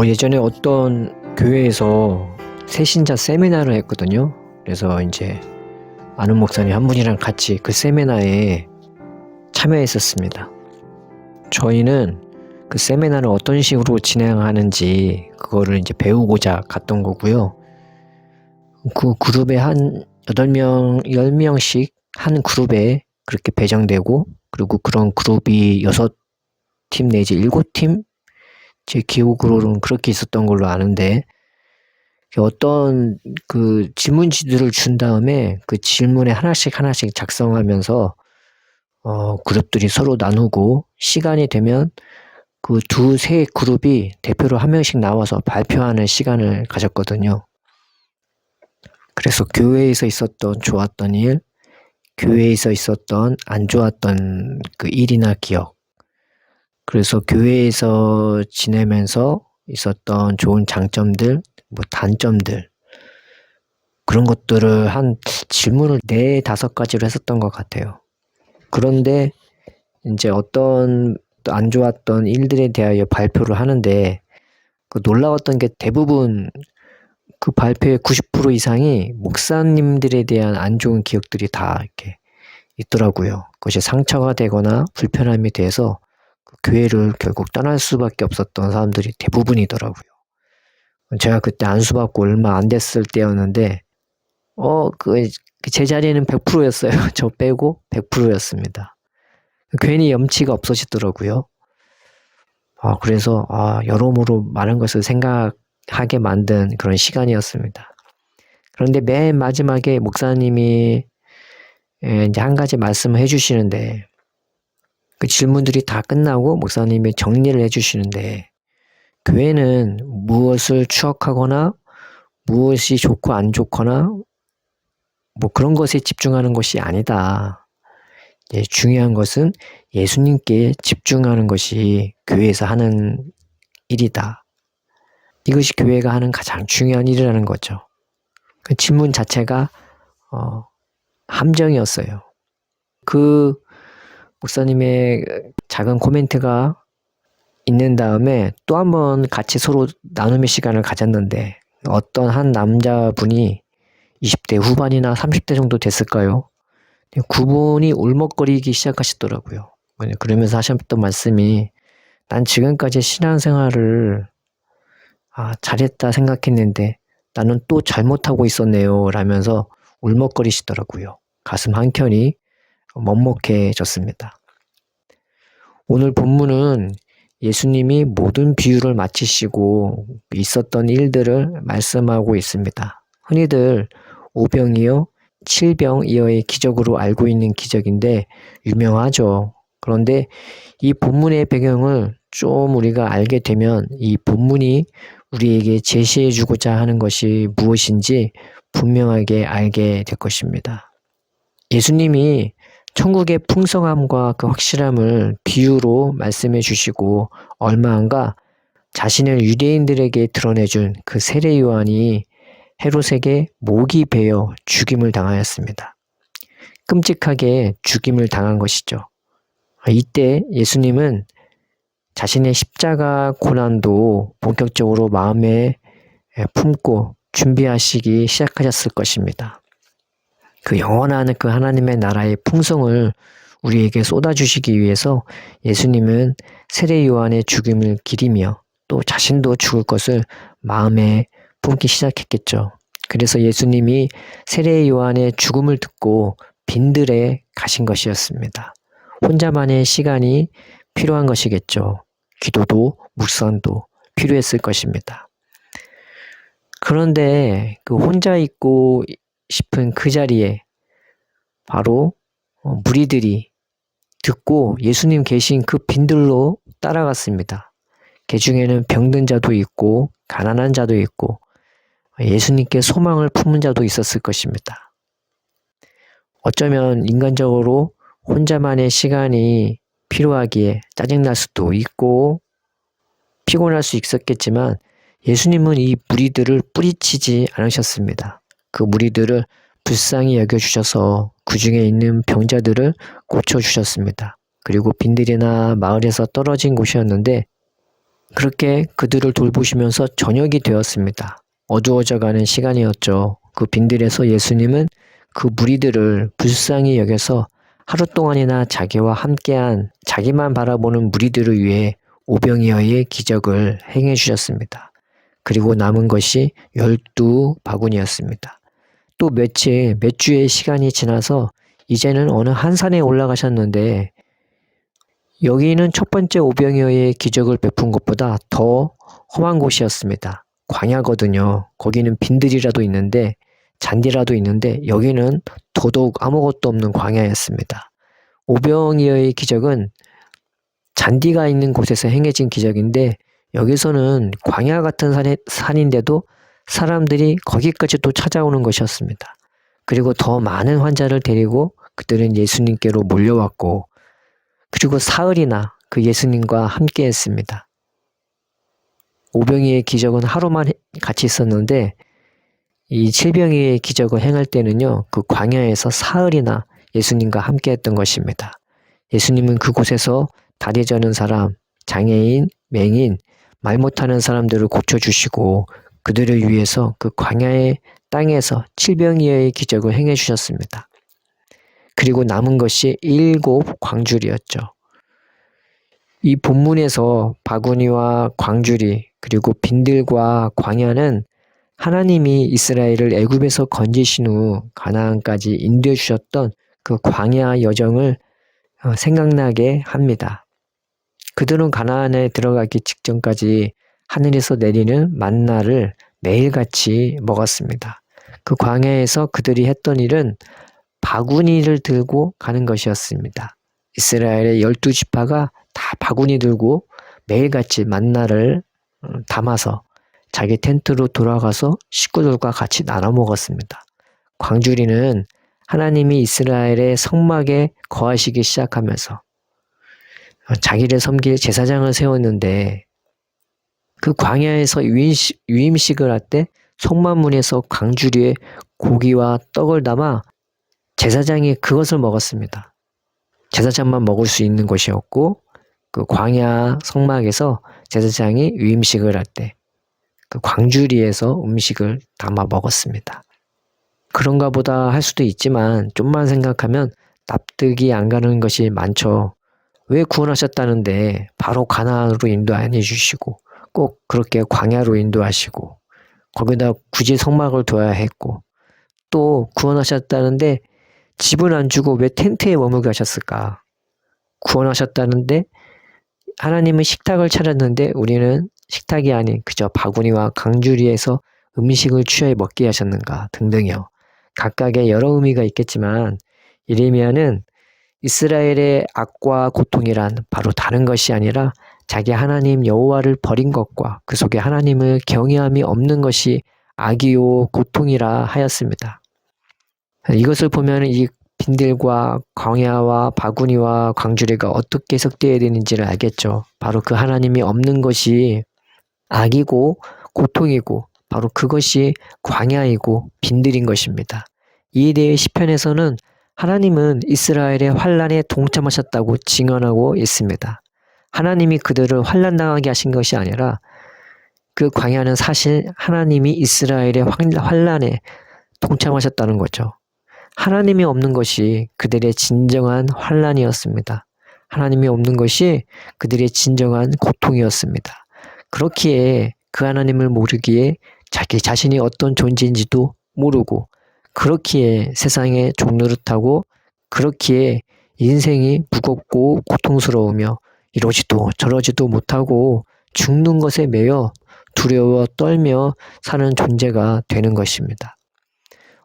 예전에 어떤 교회에서 새신자 세미나를 했거든요. 그래서 이제 아는 목사님 한 분이랑 같이 그 세미나에 참여했었습니다. 저희는 그 세미나를 어떤 식으로 진행하는지 그거를 이제 배우고자 갔던 거고요. 그 그룹에 한 8명, 10명씩 한 그룹에 그렇게 배정되고, 그리고 그런 그룹이 6팀 내지 7팀? 제 기억으로는 그렇게 있었던 걸로 아는데, 어떤 그 질문지들을 준 다음에 그 질문에 하나씩 작성하면서 그룹들이 서로 나누고, 시간이 되면 그 두세 그룹이 대표로 한 명씩 나와서 발표하는 시간을 가졌거든요. 그래서 교회에서 있었던 좋았던 일, 교회에서 있었던 안 좋았던 그 일이나 기억, 그래서 교회에서 지내면서 있었던 좋은 장점들, 단점들, 그런 것들을 한 질문을 4-5가지로 했었던 것 같아요. 그런데 이제 어떤 안 좋았던 일들에 대하여 발표를 하는데, 그 놀라웠던 게 대부분 그 발표의 90% 이상이 목사님들에 대한 안 좋은 기억들이 다 이렇게 있더라고요. 그것이 상처가 되거나 불편함이 돼서 그 교회를 결국 떠날 수밖에 없었던 사람들이 대부분이더라고요. 제가 그때 안수받고 얼마 안 됐을 때였는데, 제 자리는 100%였어요. 저 빼고 100%였습니다. 괜히 염치가 없어지더라고요. 그래서 여러모로 많은 것을 생각하게 만든 그런 시간이었습니다. 그런데 맨 마지막에 목사님이 이제 한 가지 말씀을 해주시는데, 그 질문들이 다 끝나고 목사님이 정리를 해주시는데, 교회는 무엇을 추억하거나 무엇이 좋고 안 좋거나 그런 것에 집중하는 것이 아니다. 중요한 것은 예수님께 집중하는 것이 교회에서 하는 일이다. 이것이 교회가 하는 가장 중요한 일이라는 거죠. 그 질문 자체가 함정이었어요. 그 목사님의 작은 코멘트가 있는 다음에 또 한 번 같이 서로 나눔의 시간을 가졌는데, 어떤 한 남자분이 20대 후반이나 30대 정도 됐을까요? 그분이 울먹거리기 시작하시더라고요. 그러면서 하셨던 말씀이, 난 지금까지 신앙생활을 잘했다 생각했는데 나는 또 잘못하고 있었네요 라면서 울먹거리시더라고요. 가슴 한켠이 먹먹해졌습니다. 오늘 본문은 예수님이 모든 비유를 마치시고 있었던 일들을 말씀하고 있습니다. 흔히들 오병이어 7병이어의 기적으로 알고 있는 기적인데 유명하죠. 그런데 이 본문의 배경을 좀 우리가 알게 되면 이 본문이 우리에게 제시해주고자 하는 것이 무엇인지 분명하게 알게 될 것입니다. 예수님이 천국의 풍성함과 그 확실함을 비유로 말씀해 주시고, 얼마 안가 자신을 유대인들에게 드러내준 그 세례 요한이 헤롯에게 목이 베어 죽임을 당하였습니다. 끔찍하게 죽임을 당한 것이죠. 이때 예수님은 자신의 십자가 고난도 본격적으로 마음에 품고 준비하시기 시작하셨을 것입니다. 그 영원한 그 하나님의 나라의 풍성을 우리에게 쏟아주시기 위해서 예수님은 세례 요한의 죽음을 기리며 또 자신도 죽을 것을 마음에 품기 시작했겠죠. 그래서 예수님이 세례 요한의 죽음을 듣고 빈들에 가신 것이었습니다. 혼자만의 시간이 필요한 것이겠죠. 기도도 묵상도 필요했을 것입니다. 그런데 그 혼자 있고 싶은 그 자리에 바로 무리들이 듣고 예수님 계신 그 빈들로 따라갔습니다. 그 중에는 병든 자도 있고 가난한 자도 있고 예수님께 소망을 품은 자도 있었을 것입니다. 어쩌면 인간적으로 혼자만의 시간이 필요하기에 짜증날 수도 있고 피곤할 수 있었겠지만, 예수님은 이 무리들을 뿌리치지 않으셨습니다. 그 무리들을 불쌍히 여겨주셔서 그 중에 있는 병자들을 고쳐주셨습니다. 그리고 빈들이나 마을에서 떨어진 곳이었는데 그렇게 그들을 돌보시면서 저녁이 되었습니다. 어두워져가는 시간이었죠. 그 빈들에서 예수님은 그 무리들을 불쌍히 여겨서 하루 동안이나 자기와 함께한 자기만 바라보는 무리들을 위해 오병이어의 기적을 행해 주셨습니다. 그리고 남은 것이 12바구니였습니다. 또 몇 주의 시간이 지나서 이제는 어느 한 산에 올라가셨는데 여기는 첫 번째 오병이어의 기적을 베푼 것보다 더 험한 곳이었습니다. 광야거든요. 거기는 빈들이라도 있는데 잔디라도 있는데 여기는 더더욱 아무것도 없는 광야였습니다. 오병이어의 기적은 잔디가 있는 곳에서 행해진 기적인데 여기서는 광야 같은 산인데도 사람들이 거기까지도 찾아오는 것이었습니다. 그리고 더 많은 환자를 데리고 그들은 예수님께로 몰려왔고 그리고 사흘이나 그 예수님과 함께 했습니다. 오병이의 기적은 하루만 같이 있었는데 이 칠병이의 기적을 행할 때는요, 그 광야에서 사흘이나 예수님과 함께 했던 것입니다. 예수님은 그곳에서 다리 저는 사람, 장애인, 맹인, 말 못하는 사람들을 고쳐주시고 그들을 위해서 그 광야의 땅에서 칠병이의 기적을 행해 주셨습니다. 그리고 남은 것이 7 광주리였죠. 이 본문에서 바구니와 광주리 그리고 빈들과 광야는 하나님이 이스라엘을 애굽에서 건지신 후 가나안까지 인도해 주셨던 그 광야 여정을 생각나게 합니다. 그들은 가나안에 들어가기 직전까지 하늘에서 내리는 만나를 매일같이 먹었습니다. 그 광야에서 그들이 했던 일은 바구니를 들고 가는 것이었습니다. 이스라엘의 12지파가 다 바구니 들고 매일같이 만나를 담아서 자기 텐트로 돌아가서 식구들과 같이 나눠 먹었습니다. 광주리는 하나님이 이스라엘의 성막에 거하시기 시작하면서 자기를 섬길 제사장을 세웠는데 그 광야에서 유임식을 할 때 성막문에서 광주리에 고기와 떡을 담아 제사장이 그것을 먹었습니다. 제사장만 먹을 수 있는 것이었고 그 광야 성막에서 제사장이 유임식을 할 때 그 광주리에서 음식을 담아 먹었습니다. 그런가 보다 할 수도 있지만 좀만 생각하면 납득이 안 가는 것이 많죠. 왜 구원하셨다는데 바로 가나안으로 인도 안 해주시고 꼭 그렇게 광야로 인도하시고 거기다 굳이 성막을 둬야 했고 또 구원하셨다는데 집은 안 주고 왜 텐트에 머물게 하셨을까? 구원하셨다는데 하나님은 식탁을 차렸는데 우리는 식탁이 아닌 그저 바구니와 강주리에서 음식을 취해 먹게 하셨는가 등등요. 각각의 여러 의미가 있겠지만 이레미야는 이스라엘의 악과 고통이란 바로 다른 것이 아니라 자기 하나님 여호와를 버린 것과 그 속에 하나님을 경외함이 없는 것이 악이요 고통이라 하였습니다. 이것을 보면 이 빈들과 광야와 바구니와 광주리가 어떻게 해석되어야 되는지를 알겠죠. 바로 그 하나님이 없는 것이 악이고 고통이고 바로 그것이 광야이고 빈들인 것입니다. 이에 대해 시편에서는 하나님은 이스라엘의 환란에 동참하셨다고 증언하고 있습니다. 하나님이 그들을 환란당하게 하신 것이 아니라 그 광야는 사실 하나님이 이스라엘의 환란에 동참하셨다는 거죠. 하나님이 없는 것이 그들의 진정한 환란이었습니다. 하나님이 없는 것이 그들의 진정한 고통이었습니다. 그렇기에 그 하나님을 모르기에 자기 자신이 어떤 존재인지도 모르고 그렇기에 세상의 종노릇하고 그렇기에 인생이 무겁고 고통스러우며 이러지도 저러지도 못하고 죽는 것에 매여 두려워 떨며 사는 존재가 되는 것입니다.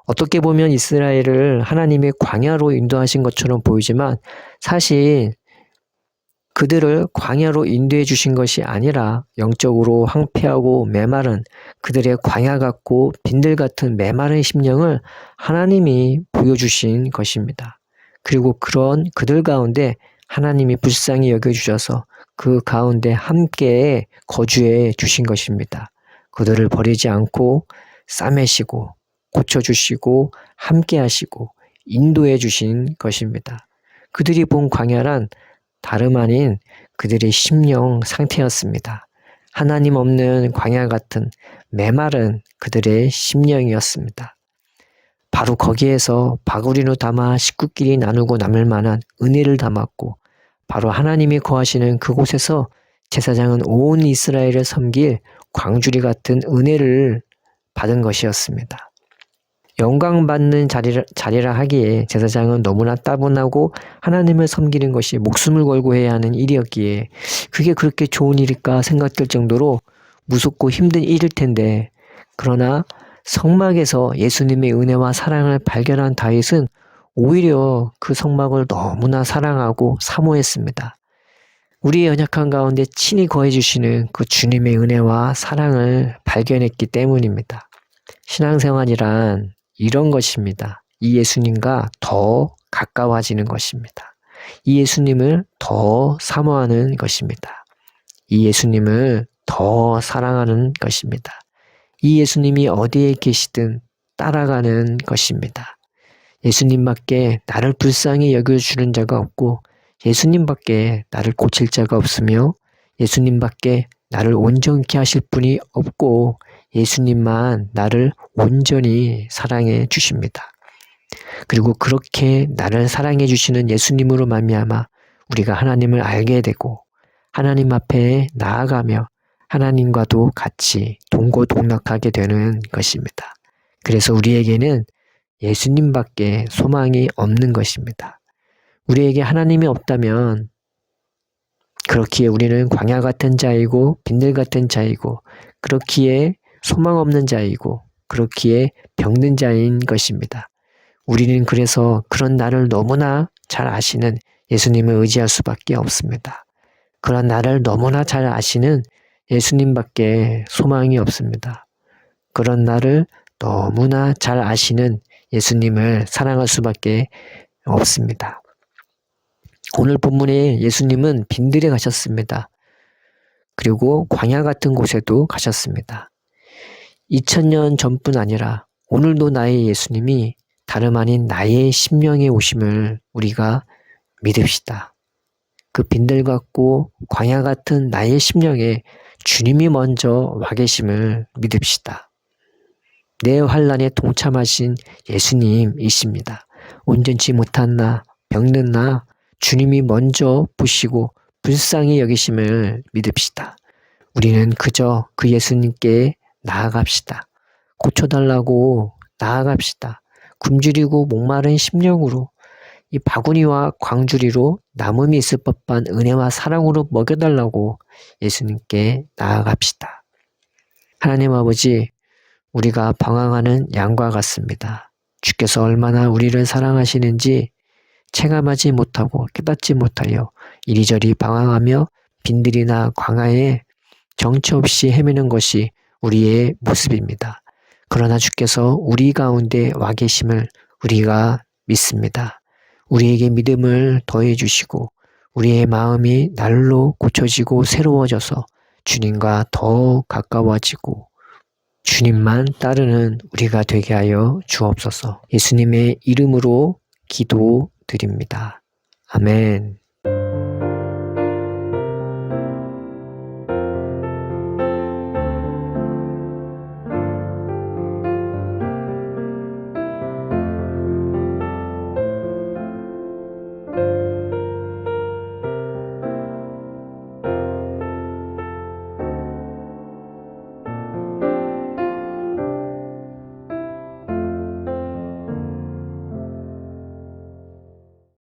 어떻게 보면 이스라엘을 하나님의 광야로 인도하신 것처럼 보이지만 사실 그들을 광야로 인도해 주신 것이 아니라 영적으로 황폐하고 메마른 그들의 광야 같고 빈들 같은 메마른 심령을 하나님이 보여주신 것입니다. 그리고 그런 그들 가운데 하나님이 불쌍히 여겨주셔서 그 가운데 함께 거주해 주신 것입니다. 그들을 버리지 않고 싸매시고 고쳐주시고 함께 하시고 인도해 주신 것입니다. 그들이 본 광야란 다름 아닌 그들의 심령 상태였습니다. 하나님 없는 광야 같은 메마른 그들의 심령이었습니다. 바로 거기에서 바구리로 담아 식구끼리 나누고 남을 만한 은혜를 담았고, 바로 하나님이 거하시는 그곳에서 제사장은 온 이스라엘을 섬길 광주리 같은 은혜를 받은 것이었습니다. 영광받는 자리라 하기에 제사장은 너무나 따분하고 하나님을 섬기는 것이 목숨을 걸고 해야 하는 일이었기에 그게 그렇게 좋은 일일까 생각될 정도로 무섭고 힘든 일일 텐데, 그러나 성막에서 예수님의 은혜와 사랑을 발견한 다윗은 오히려 그 성막을 너무나 사랑하고 사모했습니다. 우리의 연약한 가운데 친히 거해주시는 그 주님의 은혜와 사랑을 발견했기 때문입니다. 신앙생활이란 이런 것입니다. 이 예수님과 더 가까워지는 것입니다. 이 예수님을 더 사모하는 것입니다. 이 예수님을 더 사랑하는 것입니다. 이 예수님이 어디에 계시든 따라가는 것입니다. 예수님밖에 나를 불쌍히 여겨주는 자가 없고, 예수님밖에 나를 고칠 자가 없으며, 예수님밖에 나를 온전케 하실 분이 없고, 예수님만 나를 온전히 사랑해 주십니다. 그리고 그렇게 나를 사랑해 주시는 예수님으로 말미암아 우리가 하나님을 알게 되고, 하나님 앞에 나아가며 하나님과도 같이 동고동락하게 되는 것입니다. 그래서 우리에게는 예수님밖에 소망이 없는 것입니다. 우리에게 하나님이 없다면 그렇기에 우리는 광야 같은 자이고 빈들 같은 자이고, 그렇기에 소망 없는 자이고, 그렇기에 병든 자인 것입니다. 우리는 그래서 그런 나를 너무나 잘 아시는 예수님을 의지할 수밖에 없습니다. 그런 나를 너무나 잘 아시는 예수님밖에 소망이 없습니다. 그런 나를 너무나 잘 아시는 예수님을 사랑할 수밖에 없습니다. 오늘 본문에 예수님은 빈들에 가셨습니다. 그리고 광야 같은 곳에도 가셨습니다. 2000년 전뿐 아니라 오늘도 나의 예수님이 다름 아닌 나의 심령에 오심을 우리가 믿읍시다. 그 빈들 같고 광야 같은 나의 심령에 주님이 먼저 와 계심을 믿읍시다. 내 환난에 동참하신 예수님이십니다. 온전치 못한 나, 병든 나, 주님이 먼저 보시고 불쌍히 여기심을 믿읍시다. 우리는 그저 그 예수님께 나아갑시다. 고쳐달라고 나아갑시다. 굶주리고 목마른 심령으로 이 바구니와 광주리로 남음이 있을 법한 은혜와 사랑으로 먹여달라고 예수님께 나아갑시다. 하나님 아버지, 우리가 방황하는 양과 같습니다. 주께서 얼마나 우리를 사랑하시는지 체감하지 못하고 깨닫지 못하여 이리저리 방황하며 빈들이나 광야에 정처 없이 헤매는 것이 우리의 모습입니다. 그러나 주께서 우리 가운데 와 계심을 우리가 믿습니다. 우리에게 믿음을 더해 주시고 우리의 마음이 날로 고쳐지고 새로워져서 주님과 더 가까워지고 주님만 따르는 우리가 되게 하여 주옵소서. 예수님의 이름으로 기도드립니다. 아멘.